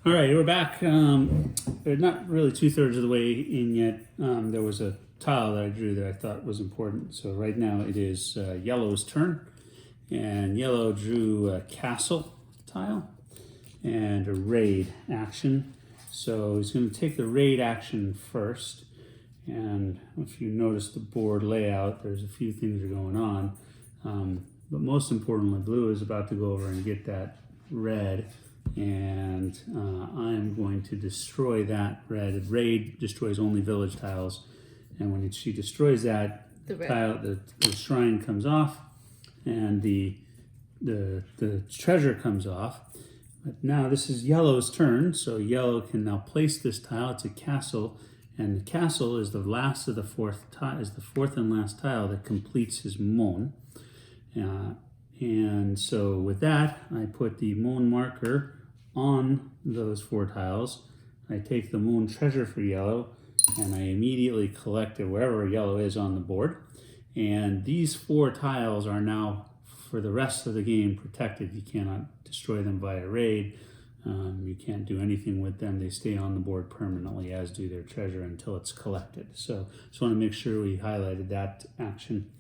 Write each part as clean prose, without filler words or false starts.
All right, we're back. We're not really 2/3 of the way in yet. There was a tile that I drew that I thought was important. So right now it is yellow's turn. And yellow drew a castle tile and a raid action. So he's going to take the raid action first. And if you notice the board layout, there's a few things that are going on. But most importantly, blue is about to go over and get that red. And I'm going to destroy that red. Raid destroys only village tiles. And when she destroys that tile, the shrine comes off and the treasure comes off. But now this is yellow's turn, so yellow can now place this tile. It's a castle, and the castle is the last of the fourth tile, is the fourth and last tile that completes his mon. And so with that, I put the mon marker on those four tiles. I take the mon treasure for yellow, and I immediately collect it wherever yellow is on the board. And these four tiles are now, for the rest of the game, protected. You cannot destroy them via raid. You can't do anything with them. They stay on the board permanently, as do their treasure, until it's collected. So just want to make sure we highlighted that action.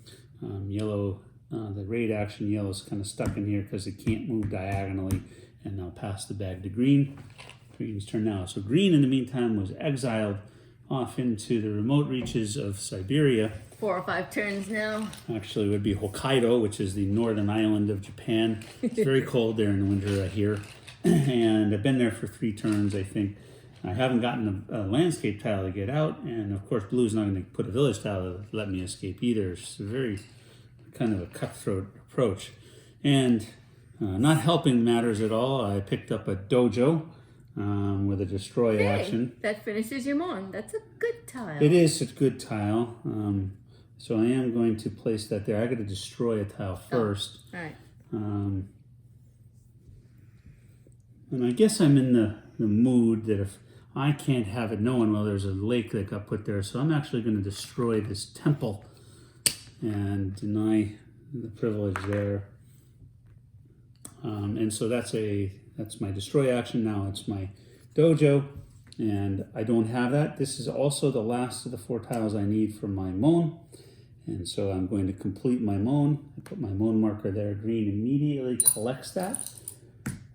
Yellow, the raid action, yellow's kind of stuck in here because it can't move diagonally, and I'll pass the bag to green. Green's turn now. So green, in the meantime, was exiled off into the remote reaches of Siberia. 4 or 5 turns now. Actually, it would be Hokkaido, which is the northern island of Japan. It's very cold there in the winter, I hear. And I've been there for 3 turns, I think. I haven't gotten a landscape tile to get out, and of course, blue's not going to put a village tile to let me escape either. It's a very kind of a cutthroat approach. And not helping matters at all, I picked up a dojo with a destroy action. That finishes your mon. That's a good tile. It is a good tile. So I am going to place that there. I got to destroy a tile first. Oh, all right. And I guess I'm in the mood that if I can't have it known, well, there's a lake that got put there. So I'm actually going to destroy this temple and deny the privilege there. And so that's my destroy action. Now it's my dojo, and I don't have that. This is also the last of the 4 tiles I need for my mon. And so I'm going to complete my mon. I put my mon marker there. Green immediately collects that.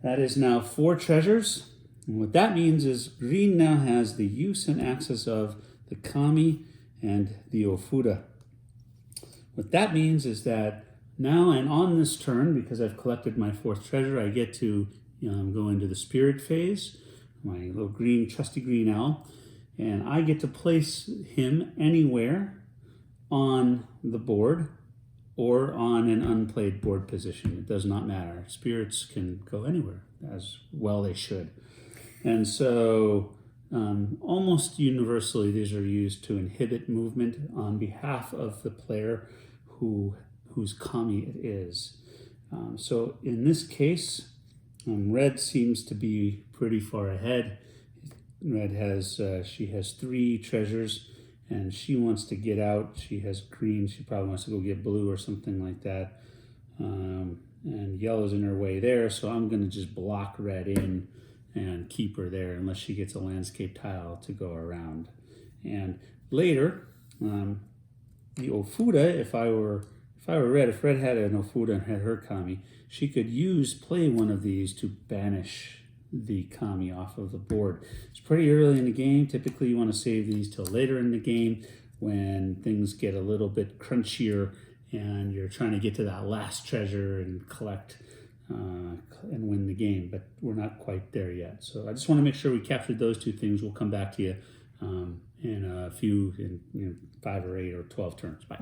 That is now 4 treasures. And what that means is green now has the use and access of the kami and the ofuda. What that means is that now and on this turn, because I've collected my 4th treasure, I get to go into the spirit phase, my little green, trusty green owl, and I get to place him anywhere on the board or on an unplayed board position. It does not matter. Spirits can go anywhere, as well they should. And so almost universally, these are used to inhibit movement on behalf of the player whose kami it is. So in this case, red seems to be pretty far ahead. Red has, she has 3 treasures, and she wants to get out. She has green. She probably wants to go get blue or something like that. And yellow's in her way there, so I'm going to just block red in and keep her there unless she gets a landscape tile to go around. And later, the Ofuda, if I were red, if red had an Ofuda and had her kami, she could play one of these to banish the kami off of the board. It's pretty early in the game. Typically you want to save these till later in the game when things get a little bit crunchier and you're trying to get to that last treasure and collect and win the game, but we're not quite there yet. So I just want to make sure we captured those 2 things. We'll come back to you in 5 or 8 or 12 turns. Bye.